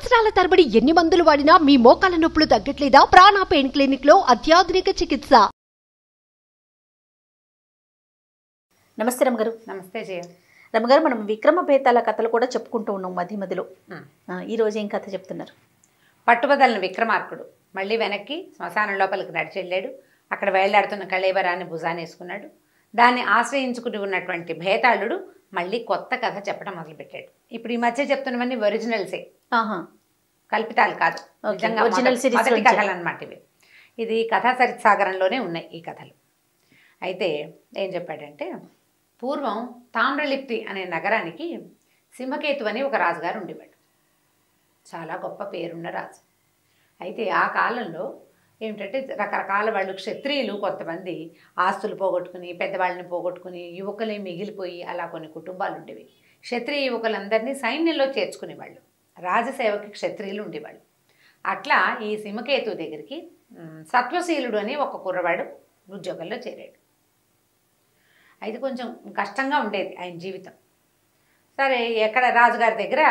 సంవత్సరాల తరబడి ఎన్ని మందులు వాడినా మీ మోకాల నొప్పులు తగ్గట్లేదా? ప్రాణ పెయిన్ క్లినిక్ లో అత్యాధునిక చికిత్స. నమస్తే రమగారు. నమస్తే జయ. రమగారు, మనం విక్రమ బేతాళ కథలు కూడా చెప్పుకుంటూ ఉన్నాం మధ్య మధ్యలో. ఈరోజు ఏం కథ చెప్తున్నారు? పట్టుబదలని విక్రమార్కుడు మళ్ళీ వెనక్కి శ్మశానం లోపలికి నడిచి వెళ్ళాడు. అక్కడ వేళ్లాడుతున్న కళేబరాన్ని భుజానేసుకున్నాడు. దాన్ని ఆశ్రయించుకుని ఉన్నటువంటి భేతాళుడు మళ్ళీ కొత్త కథ చెప్పడం మొదలుపెట్టాడు. ఇప్పుడు ఈ మధ్య చెప్తున్నవన్నీ ఒరిజినల్సే, కల్పితాలు కాదు, మొదటి కథలు అన్నమాట ఇవి. ఇది కథా సరిత్సాగరంలోనే ఉన్నాయి ఈ కథలు. అయితే ఏం చెప్పాడంటే, పూర్వం తామ్రలిప్తి అనే నగరానికి సింహకేతు అని ఒక రాజుగారు ఉండేవాడు. చాలా గొప్ప పేరున్న రాజు. అయితే ఆ కాలంలో ఏమిటంటే రకరకాల వాళ్ళు క్షత్రియులు కొంతమంది ఆస్తులు పోగొట్టుకుని, పెద్దవాళ్ళని పోగొట్టుకుని, యువకులే మిగిలిపోయి అలా కొన్ని కుటుంబాలు ఉండేవి. క్షత్రియ యువకులందరినీ సైన్యంలో చేర్చుకునేవాళ్ళు. రాజసేవకి క్షత్రియులు ఉండేవాళ్ళు. అట్లా ఈ సింహకేతు దగ్గరికి సత్వశీలుడు అని ఒక కుర్రవాడు ఉద్యోగంలో చేరాడు. అయితే కొంచెం కష్టంగా ఉండేది ఆయన జీవితం. సరే, ఎక్కడ రాజుగారి దగ్గర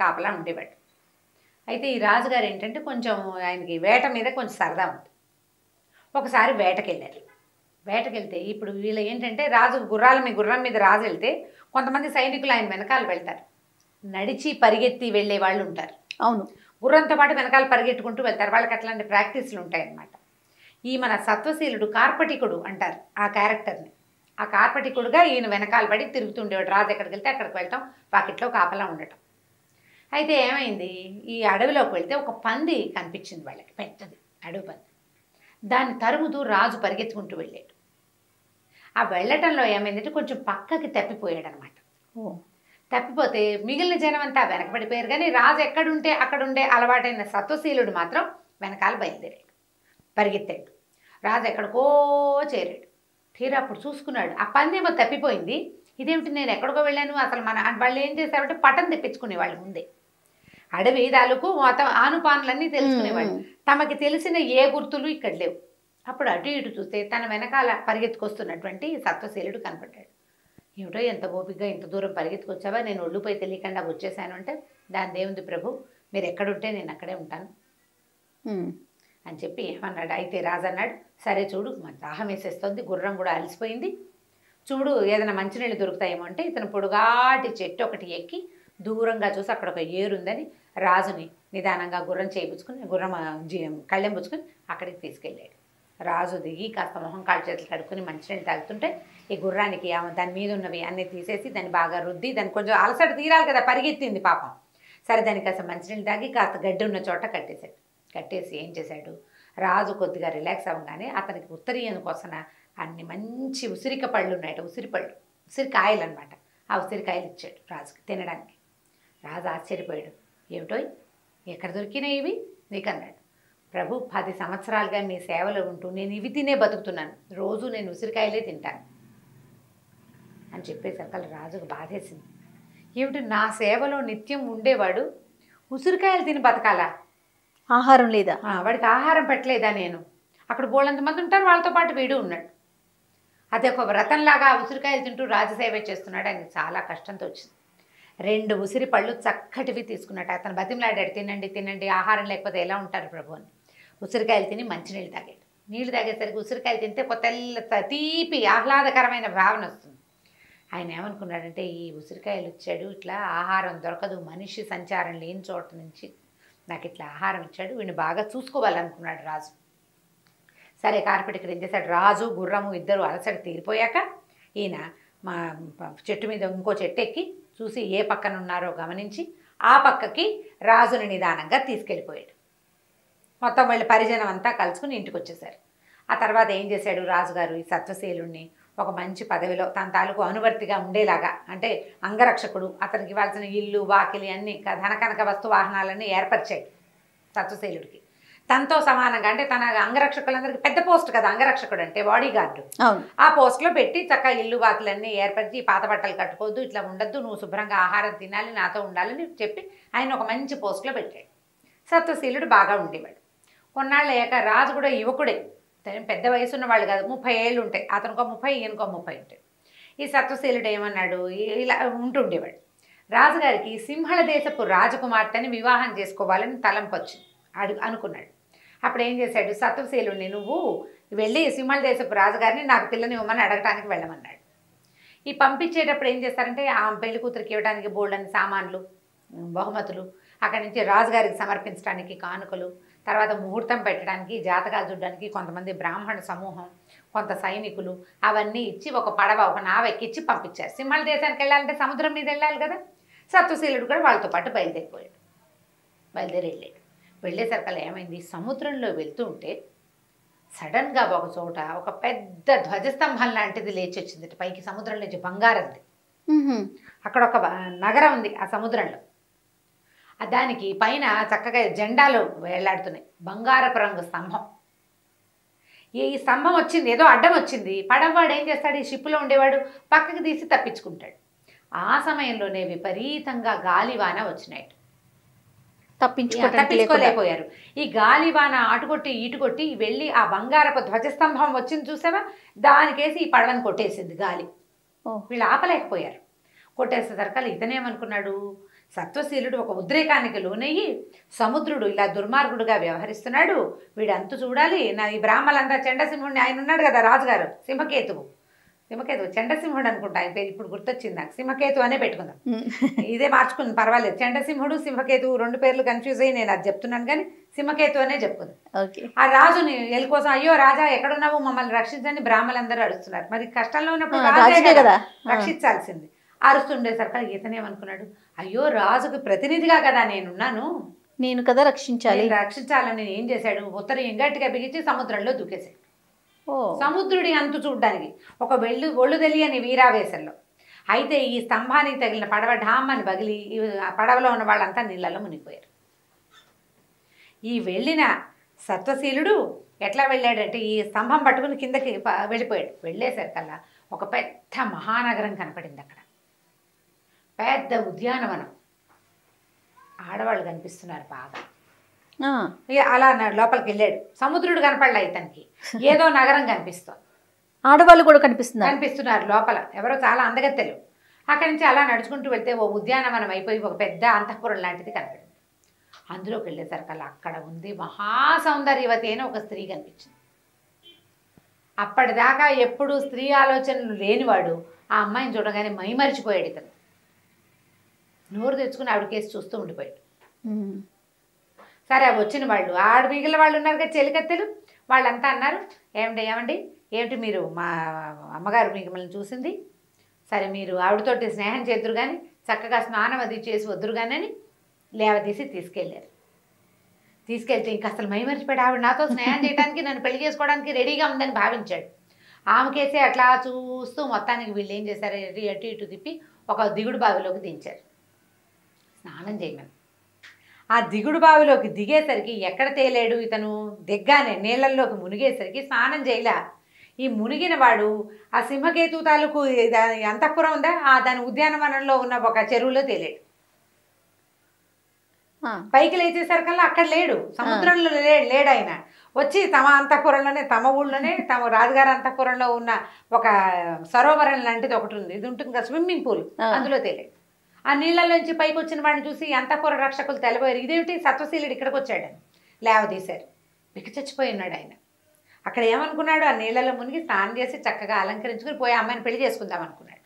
కాపలా ఉండేవాడు. అయితే ఈ రాజుగారు ఏంటంటే కొంచెం ఆయనకి వేట మీద కొంచెం సరదా ఉంది. ఒకసారి వేటకెళ్ళారు. వేటకెళ్తే ఇప్పుడు వీళ్ళు ఏంటంటే గుర్రం మీద రాజు వెళ్తే కొంతమంది సైనికులు ఆయన వెనకాల వెళ్తారు. నడిచి పరిగెత్తి వెళ్ళే వాళ్ళు ఉంటారు. అవును, గుర్రంతో పాటు వెనకాల పరిగెట్టుకుంటూ వెళ్తారు. వాళ్ళకి అట్లాంటి ప్రాక్టీస్లు ఉంటాయన్నమాట. ఈ మన సత్వశీలుడు కార్పటికుడు అంటారు ఆ క్యారెక్టర్ని. ఆ కార్పటికుడుగా ఈయన వెనకాల పడి తిరుగుతుండేవాడు. రాజు ఎక్కడికి వెళ్తే అక్కడికి వెళ్ళటం, వాకిట్లో కాపలా ఉండటం. అయితే ఏమైంది, ఈ అడవిలోకి వెళ్తే ఒక పంది కనిపించింది వాళ్ళకి, పెద్దది అడవి పంది. దాన్ని తరుముతూ రాజు పరిగెత్తుకుంటూ వెళ్ళాడు. ఆ వెళ్ళటంలో ఏమైందంటే కొంచెం పక్కకి తప్పిపోయాడు అనమాట. తప్పిపోతే మిగిలిన జనం అంతా వెనకబడిపోయారు. కానీ రాజు ఎక్కడుంటే అక్కడుండే అలవాటైన సత్వశీలుడు మాత్రం వెనకాల బయలుదేరాడు, పరిగెత్తాడు. రాజు ఎక్కడికో చేరాడు. తీరా అప్పుడు చూసుకున్నాడు, ఆ పంది ఏమో తప్పిపోయింది. ఇదేమిటి, నేను ఎక్కడికో వెళ్ళాను అసలు. వాళ్ళు ఏం చేశారంటే పటం తెప్పించుకునేవాళ్ళు. ముందే అడవి తాలూకు మొత్తం ఆనుపానులన్నీ తెలుసుకునేవాళ్ళు. తమకి తెలిసిన ఏ గుర్తులు ఇక్కడ లేవు. అప్పుడు అటు ఇటు చూస్తే తన వెనకాల పరిగెత్తుకొస్తున్నటువంటి సత్వశీలుడు కనపడ్డాడు. ఏమిటో, ఎంత ఓపికగా ఇంత దూరం పరిగెత్తుకొచ్చావా? నేను ఒళ్ళుపై తెలియకుండా వచ్చేసాను అంటే, దాని దేవుంది ప్రభు, మీరు ఎక్కడుంటే నేను అక్కడే ఉంటాను అని చెప్పి ఏమన్నాడు. అయితే రాజు అన్నాడు, సరే చూడు, మన దాహం వేసేస్తుంది, గుర్రం కూడా అలసిపోయింది, చూడు ఏదైనా మంచినీళ్ళు దొరుకుతాయేమో అంటే, ఇతను పొడుగాటి చెట్టు ఒకటి ఎక్కి దూరంగా చూసి అక్కడ ఒక ఏరుందని రాజుని నిదానంగా గుర్రం చేయించుకుని, గుర్రం కళ్ళెం పుచ్చుకొని అక్కడికి తీసుకెళ్ళాడు. రాజు దిగి కాస్త మొహం కాళ్ళు చేతులు కడుక్కొని మంచినీళ్ళు తాగుతుంటే, ఈ గుర్రానికి దాని మీద ఉన్నవి అన్నీ తీసేసి దాన్ని బాగా రుద్ది, దాన్ని కొంచెం అలసట తీరాలి కదా, పరిగెత్తింది పాపం. సరే, దానికి కాస్త మంచినీళ్ళు తాగి కాస్త గడ్డి ఉన్న చోట కట్టేశాడు. కట్టేసి ఏం చేశాడు, రాజు కొద్దిగా రిలాక్స్ అవ్వగానే అతనికి ఉత్తరీయం కోసం అన్ని మంచి ఉసిరిక పళ్ళు ఉన్నాయట, ఉసిరికాయలు అనమాట. ఆ ఉసిరికాయలు ఇచ్చాడు రాజుకి తినడానికి. రాజు ఆశ్చర్యపోయాడు. ఏమిటో, ఎక్కడ దొరికినాయి ఇవి నీకు అన్నాడు. ప్రభు, 10 సంవత్సరాలుగా మీ సేవలో ఉంటూ నేను ఇవి తినే బతుకుతున్నాను, రోజు నేను ఉసిరికాయలే తింటాను అని చెప్పేసరికి రాజుకు బాధేసింది. ఏమిటి, నా సేవలో నిత్యం ఉండేవాడు ఉసిరికాయలు తిని బతకాలా? ఆహారం లేదా? వాడికి ఆహారం పెట్టలేదా నేను? అక్కడ బోళ్ళంతమంది ఉంటారు, వాళ్ళతో పాటు వీడు ఉన్నాడు. అది ఒక వ్రతంలాగా ఉసిరికాయలు తింటూ రాజసేవ చేస్తున్నాడు. ఆయనకి చాలా కష్టంతో వచ్చింది. 2 ఉసిరి పళ్ళు చక్కటివి తీసుకున్నట్టు అతను బతిమలాడాడు, తినండి తినండి, ఆహారం లేకపోతే ఎలా ఉంటారు ప్రభు అని. ఉసిరికాయలు తిని మంచినీళ్ళు తాగాడు. నీళ్ళు తాగేసరికి ఉసిరికాయలు తింటే ఒక తెల్ల తీపి ఆహ్లాదకరమైన భావన వస్తుంది. ఆయన ఏమనుకున్నాడంటే, ఈ ఉసిరికాయలు ఇచ్చాడు, ఇట్లా ఆహారం దొరకదు, మనిషి సంచారం లేని చోట నుంచి నాకు ఇట్లా ఆహారం ఇచ్చాడు, వీడిని బాగా చూసుకోవాలనుకున్నాడు రాజు. సరే, కార్పెటికర్ ఏం చేశాడు, రాజు గుర్రము ఇద్దరు అలసట తీరిపోయాక ఈయన మా చెట్టు మీద ఇంకో చెట్టు ఎక్కి చూసి ఏ పక్కన ఉన్నారో గమనించి ఆ పక్కకి రాజుని నిదానంగా తీసుకెళ్ళిపోయాడు. మొత్తం వాళ్ళ పరిజనం అంతా కలుసుకుని ఇంటికి వచ్చేసారు. ఆ తర్వాత ఏం చేశాడు రాజుగారు, ఈ సత్వశీలుణ్ణి ఒక మంచి పదవిలో తన తాలూకు అనువర్తిగా ఉండేలాగా, అంటే అంగరక్షకుడు, అతనికి ఇవ్వాల్సిన ఇల్లు వాకిలి అన్ని ధనకనక వస్తు వాహనాలన్నీ ఏర్పరిచాడు సత్వశీలుడికి. తనతో సమానంగా, అంటే తన అంగరక్షకులందరికీ పెద్ద పోస్ట్ కదా అంగరక్షకుడు అంటే, బాడీ గార్డు. ఆ పోస్ట్లో పెట్టి చక్కగా ఇల్లు వాకిలన్నీ ఏర్పరిచి, పాత బట్టలు కట్టుకోవద్దు, ఇట్లా ఉండద్దు, నువ్వు శుభ్రంగా ఆహారం తినాలి, నాతో ఉండాలని చెప్పి ఆయన ఒక మంచి పోస్ట్లో పెట్టాడు. సత్వశీలుడు బాగా ఉండేవాడు. కొన్నాళ్ళు అయ్యాక రాజు కూడా యువకుడే, పెద్ద వయసు ఉన్న వాళ్ళు కాదు, 30 ఏళ్ళు ఉంటాయి, అతనుకో 30, ఈయనకో 30 ఉంటాయి. ఈ సత్వశీలుడు ఏమన్నాడు, ఇలా ఉంటుండేవాడు. రాజుగారికి సింహళ దేశపు రాజకుమార్తెని వివాహం చేసుకోవాలని తలంపు వచ్చింది. అనుకున్నాడు. అప్పుడు ఏం చేశాడు, సత్వశీలుణ్ణి నువ్వు వెళ్ళి సింహళ దేశపు రాజుగారిని నాకు పిల్లని ఇవ్వమని అడగటానికి వెళ్ళమన్నాడు. ఈ పంపించేటప్పుడు ఏం చేస్తారంటే ఆ పెళ్లి కూతురికి ఇవ్వడానికి బోల్డని సామాన్లు, బహుమతులు, అక్కడి నుంచి రాజుగారికి సమర్పించడానికి కానుకలు, తర్వాత ముహూర్తం పెట్టడానికి, జాతకాలు చూడడానికి కొంతమంది బ్రాహ్మణ సమూహం, కొంత సైనికులు, అవన్నీ ఇచ్చి ఒక పడవ, ఒక నావ ఎక్కించి పంపించారు. సింహళ దేశానికి వెళ్ళాలంటే సముద్రం మీద వెళ్ళాలి కదా. సత్వశీలుడు కూడా వాళ్ళతో పాటు బయలుదేరి వెళ్ళాడు. వెళ్ళేసరికల్లా ఏమైంది, సముద్రంలో వెళ్తూ ఉంటే సడన్గా ఒక చోట ఒక పెద్ద ధ్వజస్తంభం లాంటిది లేచి వచ్చింది పైకి, సముద్రం నుంచి, బంగారంది. అక్కడ ఒక నగరం ఉంది ఆ సముద్రంలో. దానికి పైన చక్కగా జెండాలు వేలాడుతున్నాయి, బంగారపు రంగు స్తంభం. ఈ స్తంభం వచ్చింది, ఏదో అడ్డం వచ్చింది. పడవవాడు ఏం చేస్తాడు, ఈ షిప్లో ఉండేవాడు పక్కకి తీసి తప్పించుకుంటాడు. ఆ సమయంలోనే విపరీతంగా గాలివాన వచ్చినాయి, తప్పించుకోలేకపోయారు. ఈ గాలివాన అటుకొట్టి ఇటుకొట్టి వెళ్ళి ఆ బంగారపు ధ్వజస్తంభం వచ్చింది చూసావా, దానికేసి ఈ పడవని కొట్టేసింది గాలి. వీళ్ళు ఆపలేకపోయారు. కొట్టేసేసరికి ఇతనేమనుకున్నాడు, సత్వశీలుడు ఒక ఉద్రేకానికి లోనయ్యి సముద్రుడు ఇలా దుర్మార్గుడుగా వ్యవహరిస్తున్నాడు, వీడు అంతు చూడాలి. ఈ బ్రాహ్మలంతా చండసింహుడిని, ఆయన ఉన్నాడు కదా రాజుగారు, సింహకేతువు చండసింహుడు అనుకుంటా ఆయన పేరు, ఇప్పుడు గుర్తొచ్చింది నాకు. సింహకేతు అనే పెట్టుకుందాం, ఇదే మార్చుకుంది పర్వాలేదు. చండసింహుడు సింహకేతువు 2 పేర్లు కన్ఫ్యూజ్ అయ్యి నేను అది చెప్తున్నాను, కానీ సింహకేతు అనే చెప్పుకుందాం. ఆ రాజుని ఎల్ కోసం, అయ్యో రాజా ఎక్కడున్నావు, మమ్మల్ని రక్షించని బ్రాహ్మలందరూ అరుస్తున్నారు. మరి కష్టంలో ఉన్నప్పుడు రాజే కదా రక్షించాల్సింది. అరుస్తుండేసరికి ఇతనేమనుకున్నాడు, అయ్యో రాజుకు ప్రతినిధిగా కదా నేనున్నాను, నేను కదా రక్షించాలని ఏం చేశాడు, ఉత్తరం గట్టిగా బిగించి సముద్రంలో దూకేశాడు. సముద్రుడి అంతు చూడ్డానికి ఒక ఒళ్ళు తెలియని వీరావేశంలో. అయితే ఈ స్తంభానికి తగిలిన పడవ ఢామ్మని పగిలి ఆ పడవలో ఉన్న వాళ్ళంతా నీళ్ళలో మునిగిపోయారు. ఈ వెళ్ళిన సత్వశీలుడు ఎట్లా వెళ్ళాడంటే ఈ స్తంభం పట్టుకుని కిందకి వెళ్ళిపోయాడు. వెళ్ళేసరికల్లా ఒక పెద్ద మహానగరం కనపడింది. అక్కడ పెద్ద ఉద్యానవనం, ఆడవాళ్ళు కనిపిస్తున్నారు బాగా. అలా లోపలికి వెళ్ళాడు. సముద్రుడు కనపడలే ఇతనికి, ఏదో నగరం కనిపిస్తుంది, ఆడవాళ్ళు కూడా కనిపిస్తున్నారు లోపల, ఎవరో చాలా అందగత్తెలు. అక్కడి నుంచి అలా నడుచుకుంటూ వెళ్తే ఓ ఉద్యానవనం అయిపోయి ఒక పెద్ద అంతఃపురం లాంటిది కనపడింది. అందులోకి వెళ్ళేసరికల్లా అక్కడ ఉంది మహాసౌందర్యవతి అయిన ఒక స్త్రీ కనిపించింది. అప్పటిదాకా ఎప్పుడు స్త్రీ ఆలోచనలు లేనివాడు ఆ అమ్మాయిని చూడగానే మైమరిచిపోయాడు. ఇతను నోరు తెచ్చుకుని ఆవిడకేసి చూస్తూ ఉండిపోయాడు. సరే వచ్చిన వాళ్ళు మిగిలిన వాళ్ళు ఉన్నారు కదా చెలికత్తెలు, వాళ్ళంతా అన్నారు, ఏమిటి మీరు మా అమ్మగారు మిమ్మల్ని చూసింది, సరే మీరు ఆవిడతోటి స్నేహం చేద్దరు కానీ చక్కగా స్నానం అది చేసి వద్దురు కానీ అని లేవదీసి తీసుకెళ్ళారు. తీసుకెళ్తే ఇంక అసలు మైమరిచిపోయాడు. ఆవిడ నాతో స్నేహం చేయడానికి, నన్ను పెళ్లి చేసుకోవడానికి రెడీగా ఉందని భావించాడు. ఆమెకేసే అట్లా చూస్తూ మొత్తానికి వీళ్ళు ఏం చేశారు, అటు ఇటు తిప్పి ఒక దిగుడు బావిలోకి దించారు స్నానం చేయమని. ఆ దిగుడు బావిలోకి దిగేసరికి ఎక్కడ తేలేడు ఇతను, దిగ్గానే నీళ్ళల్లోకి మునిగేసరికి స్నానం చేయలే. ఈ మునిగిన వాడు ఆ సింహకేతు తాలూకు అంతఃపురం ఉందా, దాని ఉద్యానవనంలో ఉన్న ఒక చెరువులో తేలేడు. పైకి లేచేసరికల్లా అక్కడ లేడు, సముద్రంలో లేడు. ఆయన వచ్చి తమ అంతఃపురంలోనే, తమ ఊళ్ళోనే, తమ రాజుగారి అంతఃపురంలో ఉన్న ఒక సరోవరం లాంటిది ఒకటి ఉంది, ఇది ఉంటుంది కదా స్విమ్మింగ్ పూల్, అందులో తేలేడు. ఆ నీళ్ళలోంచి పైకి వచ్చిన వాడిని చూసి అంతఃపుర రక్షకులు తెలబోయారు, ఇదేమిటి సత్వశీలుడు ఇక్కడికి వచ్చాడని. లేవదీశారు, చచ్చిపోయి ఉన్నాడు ఆయన. అక్కడ ఏమనుకున్నాడు, ఆ నీళ్ళలో మునిగి స్నానం చేసి చక్కగా అలంకరించుకుని పోయి అమ్మాయిని పెళ్లి చేసుకుందాం అనుకున్నాడు.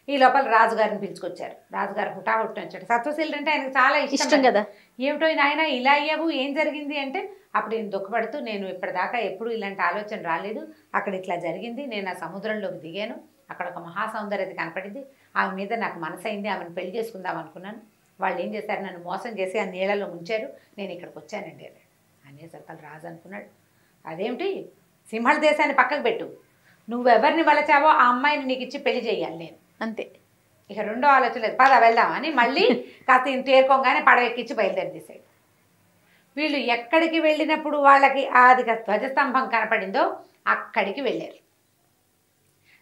ఈ లోపల రాజుగారిని పిలుచుకొచ్చారు. రాజుగారు హుటాహుట్టిన వచ్చాడు. సత్వశీలుడు అంటే ఆయనకు చాలా ఇష్టం కదా. ఏమిటో నాయన ఇలా అయ్యావు, ఏం జరిగింది అంటే అప్పుడు నేను దుఃఖపడుతూ, నేను ఇప్పటిదాకా ఎప్పుడు ఇలాంటి ఆలోచన రాలేదు, అక్కడ ఇట్లా జరిగింది, నేను ఆ సముద్రంలోకి దిగాను, అక్కడ ఒక మహాసౌందర్యత కనపడింది, ఆమె మీద నాకు మనసైంది, ఆమెను పెళ్లి చేసుకుందాం అనుకున్నాను, వాళ్ళు ఏం చేశారు, నన్ను మోసం చేసి ఆ నీళ్ళలో ముంచారు, నేను ఇక్కడికి వచ్చానండి అన్నాడు. అనేసరికి రాజు అనుకున్నాడు, అదేమిటి, సింహళ దేశాన్ని పక్కకు పెట్టు, నువ్వెవరిని వలచావో ఆ అమ్మాయిని నీకు ఇచ్చి పెళ్లి చేయాలి నేను, అంతే, ఇక రెండో ఆలోచన లేదు, పద వెళ్దామని మళ్ళీ కాస్త తేరుకోగానే పడవెక్కించి బయలుదేరిసాడు. వీళ్ళు ఎక్కడికి వెళ్ళినప్పుడు వాళ్ళకి అది ధ్వజస్తంభం కనపడిందో అక్కడికి వెళ్ళారు.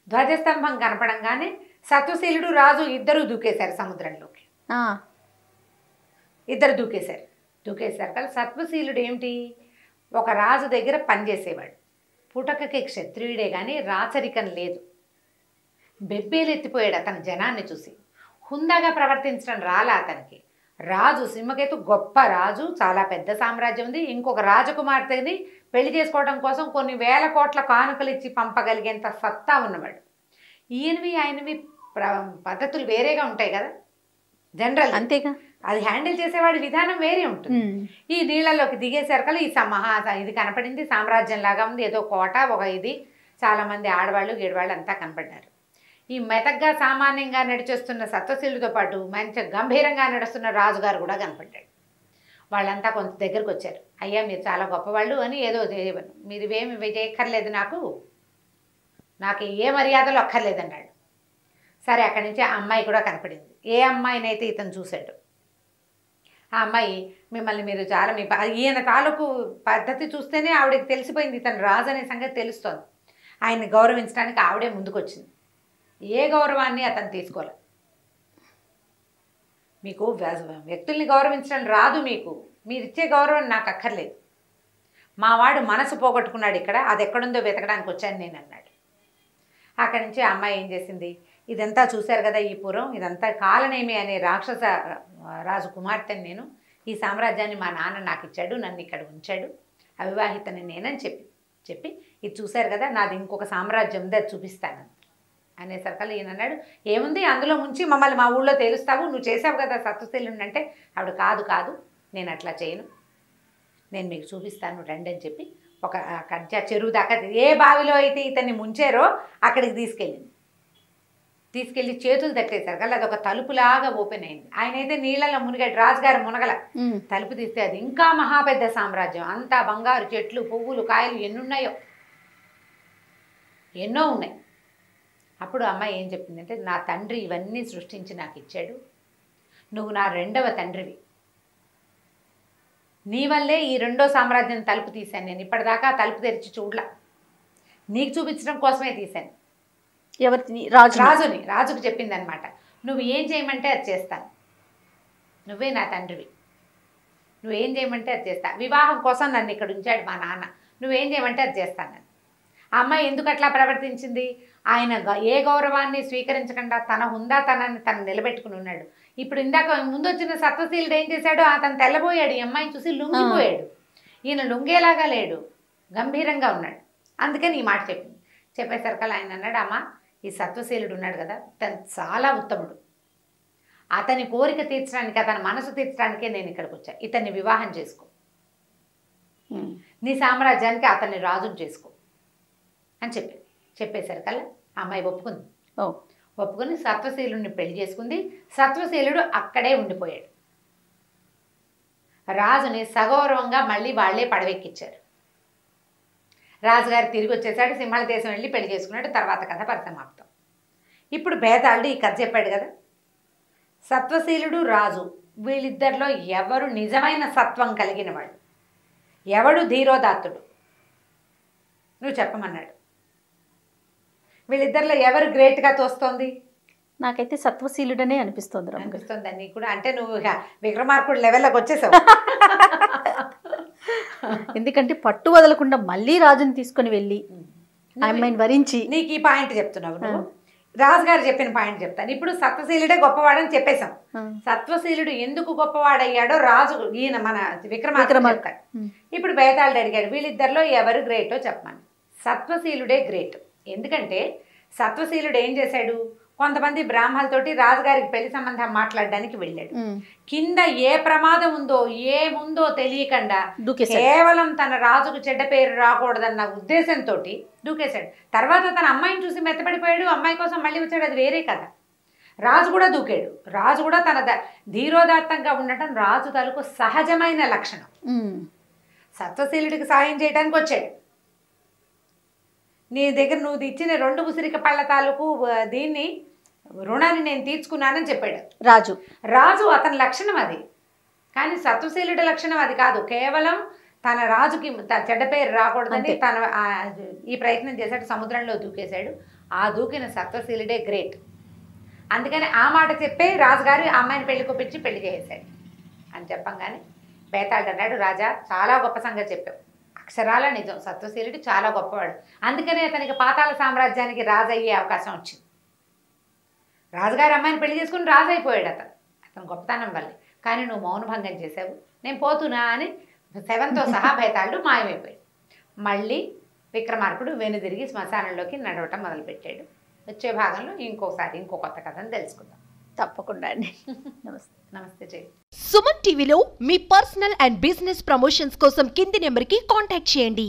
ధ్వజస్తంభం కనపడంగానే సత్వశీలుడు రాజు ఇద్దరు దూకేశారు సముద్రంలోకి. ఇద్దరు దూకేశారు కదా. సత్వశీలుడు ఏమిటి, ఒక రాజు దగ్గర పనిచేసేవాడు, పుటకకి క్షత్రియుడే కానీ రాచరికం లేదు. బెబ్బేలెత్తిపోయాడు అతని జనాన్ని చూసి. హుందాగా ప్రవర్తించడం రాలా అతనికి. రాజు సింహకేతు గొప్ప రాజు, చాలా పెద్ద సామ్రాజ్యం ఉంది. ఇంకొక రాజకుమార్తెని పెళ్లి చేసుకోవడం కోసం కొన్ని వేల కోట్ల కానుకలు ఇచ్చి పంపగలిగేంత సత్తా ఉన్నవాడు. ఆయనవి పద్ధతులు వేరేగా ఉంటాయి కదా జనరల్. అంతేగా, అది హ్యాండిల్ చేసేవాడి విధానం వేరే ఉంటుంది. ఈ నీళ్ళలోకి దిగేసరికల్లా ఇది కనపడింది, సామ్రాజ్యం లాగా ఉంది, ఏదో కోట, ఒక ఇది, చాలామంది ఆడవాళ్ళు గీడవాళ్ళు అంతా కనపడ్డారు. ఈ మెతగ్గా సామాన్యంగా నడిచేస్తున్న సత్వశీలుడితో పాటు మంచి గంభీరంగా నడుస్తున్న రాజుగారు కూడా కనపడ్డాడు. వాళ్ళంతా కొంత దగ్గరకు వచ్చారు. అయ్యా మీరు చాలా గొప్పవాళ్ళు అని ఏదో మీరు ఇవేమి చేయక్కర్లేదు, నాకు ఏ మర్యాదలు అక్కర్లేదన్నాడు. సరే, అక్కడి నుంచి ఆ అమ్మాయి కూడా కనపడింది. ఏ అమ్మాయినైతే ఇతను చూశాడు ఆ అమ్మాయి, మిమ్మల్ని మీరు చాలా ఈయన తాలూకు పద్ధతి చూస్తేనే ఆవిడకి తెలిసిపోయింది ఇతను రాజు అనే సంగతి తెలుస్తోంది. ఆయన్ని గౌరవించడానికి ఆవిడే ముందుకొచ్చింది. ఏ గౌరవాన్ని అతను తీసుకోవాలి. మీకు వ్యక్తుల్ని గౌరవించడం రాదు, మీరిచ్చే గౌరవం నాకు అక్కర్లేదు. మావాడు మనసు పోగొట్టుకున్నాడు ఇక్కడ, అది ఎక్కడుందో వెతకడానికి వచ్చాను నేను అన్నాడు. అక్కడి నుంచి ఆ అమ్మాయి ఏం చేసింది, ఇదంతా చూశారు కదా ఈ పురం, ఇదంతా కాలనేమి అనే రాక్షస రాజు కుమార్తెని నేను, ఈ సామ్రాజ్యాన్ని మా నాన్న నాకు ఇచ్చాడు, నన్ను ఇక్కడ ఉంచాడు, అవివాహితని నేనని చెప్పి ఇది చూశారు కదా, నాది ఇంకొక సామ్రాజ్యం ఉంది, అది చూపిస్తాను అనేసరికల్లా ఈయన అన్నాడు, ఏముంది అందులో ముంచి మమ్మల్ని మా ఊళ్ళో తేలుస్తావు, నువ్వు చేసావు కదా సత్వశీలుని అంటే. ఆవిడ కాదు నేను అట్లా చేయను, నేను మీకు చూపిస్తాను రండి అని చెప్పి ఒక చెరువు దాకా, ఏ బావిలో అయితే ఇతన్ని ముంచారో అక్కడికి తీసుకెళ్ళి చేతులు తట్టేశారు కదా, అది ఒక తలుపులాగా ఓపెన్ అయింది. ఆయన అయితే నీళ్ళలో మునిగాడు, రాజుగారు మునగల. తలుపు తీస్తే అది ఇంకా మహాపెద్ద సామ్రాజ్యం, అంతా బంగారు చెట్లు, పువ్వులు, కాయలు ఎన్నున్నాయో, ఎన్నో ఉన్నాయి. అప్పుడు అమ్మాయి ఏం చెప్పిందంటే, నా తండ్రి ఇవన్నీ సృష్టించి నాకు ఇచ్చాడు, నువ్వు నా రెండవ తండ్రివి, నీ వల్లే ఈ రెండో సామ్రాజ్యం తలుపు తీశాను నేను, ఇప్పటిదాకా తలుపు తెరిచి చూడలా, నీకు చూపించడం కోసమే తీశాను. ఎవరిని? రాజుకు చెప్పిందనమాట. నువ్వు ఏం చేయమంటే అది చేస్తాను, నువ్వే నా తండ్రివి, నువ్వేం చేయమంటే అది చేస్తా, వివాహం కోసం నన్ను ఇక్కడ ఉంచాడు మా నాన్న, నువ్వేం చేయమంటే అది చేస్తాను. ఆ అమ్మాయి ఎందుకు అట్లా ప్రవర్తించింది, ఆయన ఏ గౌరవాన్ని స్వీకరించకుండా తన హుందాతనాన్ని తను నిలబెట్టుకుని ఉన్నాడు. ఇప్పుడు ఇందాక ముందు వచ్చిన సత్వశీలుడు ఏం చేశాడు, అతను తెల్లబోయాడు, ఈ అమ్మాయిని చూసి లొంగిపోయాడు. ఈయన లొంగేలాగా లేడు, గంభీరంగా ఉన్నాడు. అందుకని ఈ మాట చెప్పేసరికల్లా ఆయన అన్నాడు, అమ్మ ఈ సత్వశీలుడు ఉన్నాడు కదా, తను చాలా ఉత్తముడు, అతని కోరిక తీర్చడానికి, అతని మనసు తీర్చడానికే నేను ఇక్కడికి వచ్చా, ఇతన్ని వివాహం చేసుకో, నీ సామ్రాజ్యానికి అతన్ని రాజును చేసుకో అని చెప్పేసరికల్లా అమ్మాయి ఒప్పుకుని సత్వశీలుడిని పెళ్లి చేసుకుంది. సత్వశీలుడు అక్కడే ఉండిపోయాడు. రాజుని సగౌరవంగా మళ్ళీ వాళ్లే పడవెక్కించారు. రాజుగారు తిరిగి వచ్చేసాడు, సింహళ దేశం వెళ్ళి పెళ్లి చేసుకున్నాడు. తర్వాత కథ పరిసమాప్తం. ఇప్పుడు బేతాళుడు ఈ కథ చెప్పాడు కదా, సత్వశీలుడు రాజు వీళ్ళిద్దరిలో ఎవరు నిజమైన సత్వం కలిగిన వాడు, ఎవడు ధీరోదాత్తుడు నువ్వు చెప్పమన్నాడు. వీళ్ళిద్దరిలో ఎవరు గ్రేట్గా తోస్తోంది? నాకైతే సత్వశీలుడనే అనిపిస్తుంది. అనిపిస్తుంది నీకు కూడా? అంటే నువ్వు విక్రమార్కుడు లెవెల్లోకి వచ్చేసావు. ఎందుకంటే పట్టు వదలకుండా మళ్ళీ రాజుని తీసుకుని వెళ్ళి అమ్మాయిని వరించి, నీకు ఈ పాయింట్ చెప్తున్నావు నువ్వు, రాజుగారు చెప్పిన పాయింట్ చెప్తాను. ఇప్పుడు సత్వశీలుడే గొప్పవాడని చెప్పేశాం. సత్వశీలుడు ఎందుకు గొప్పవాడయ్యాడో రాజు ఈయన మన విక్రమార్కుడు. ఇప్పుడు బేతాళుడు అడిగాడు, వీళ్ళిద్దరిలో ఎవరు గ్రేటో చెప్పమని. సత్వశీలుడే గ్రేట్. ఎందుకంటే సత్వశీలుడు ఏం చేశాడు, కొంతమంది బ్రాహ్మణులతోటి రాజుగారికి పెళ్లి సంబంధం మాట్లాడడానికి వెళ్ళాడు. కింద ఏ ప్రమాదం ఉందో ఏముందో తెలియకుండా కేవలం తన రాజుకు చెడ్డ పేరు రాకూడదన్న ఉద్దేశంతో దూకేశాడు. తర్వాత తన అమ్మాయిని చూసి మెత్తపడిపోయాడు, అమ్మాయి కోసం మళ్ళీ వచ్చాడు, అది వేరే కదా. రాజు కూడా దూకాడు. రాజు కూడా తన ధీరోదాత్తంగా ఉండటం రాజు తాలూకు సహజమైన లక్షణం. సత్వశీలుడికి సాయం చేయడానికి వచ్చాడు. నీ దగ్గర నువ్వు ఇచ్చిన 2 ఉసిరిక పళ్ళ తాలూకు దీన్ని రుణాన్ని నేను తీర్చుకున్నానని చెప్పాడు రాజు. అతని లక్షణం అది, కానీ సత్వశీలుడి లక్షణం అది కాదు. కేవలం తన రాజుకి చెడ్డ పేరు రాకూడదని తన ఈ ప్రయత్నం చేశాడు, సముద్రంలో దూకేశాడు. ఆ దూకిన సత్వశీలుడే గ్రేట్. అందుకని ఆ మాట చెప్పే రాజుగారు ఆ అమ్మాయిని పెళ్లి కొప్పించి పెళ్లి చేసేశాడు అని చెప్పంగానే బేతాళుడు అన్నాడు, రాజా చాలా గొప్ప సంగతి చెప్పావు, అక్షరాల నిజం, సత్వశీలుడు చాలా గొప్పవాడు, అందుకనే అతనికి పాతాళ సామ్రాజ్యానికి రాజు అయ్యే అవకాశం వచ్చింది. రాజుగారి అమ్మాయిని పెళ్లి చేసుకుని రాజు అయిపోయాడు అతను గొప్పతనం వల్లే. కానీ నువ్వు మౌనభంగం చేసావు, నేను పోతున్నా అని శవంతో సహా భయతాళుడు మాయమైపోయాడు. మళ్ళీ విక్రమార్కుడు వెనుదిరిగి శ్మశానంలోకి నడవటం మొదలుపెట్టాడు. వచ్చే భాగంలో ఇంకోసారి ఇంకో కొత్త కథను తెలుసుకుందాం. తప్పకుండా అండి. నమస్తే. నమస్తే జై. సుమన్ టీవీలో మీ పర్సనల్ అండ్ బిజినెస్ ప్రమోషన్స్ కోసం కింది నెంబర్కి కాంటాక్ట్ చేయండి.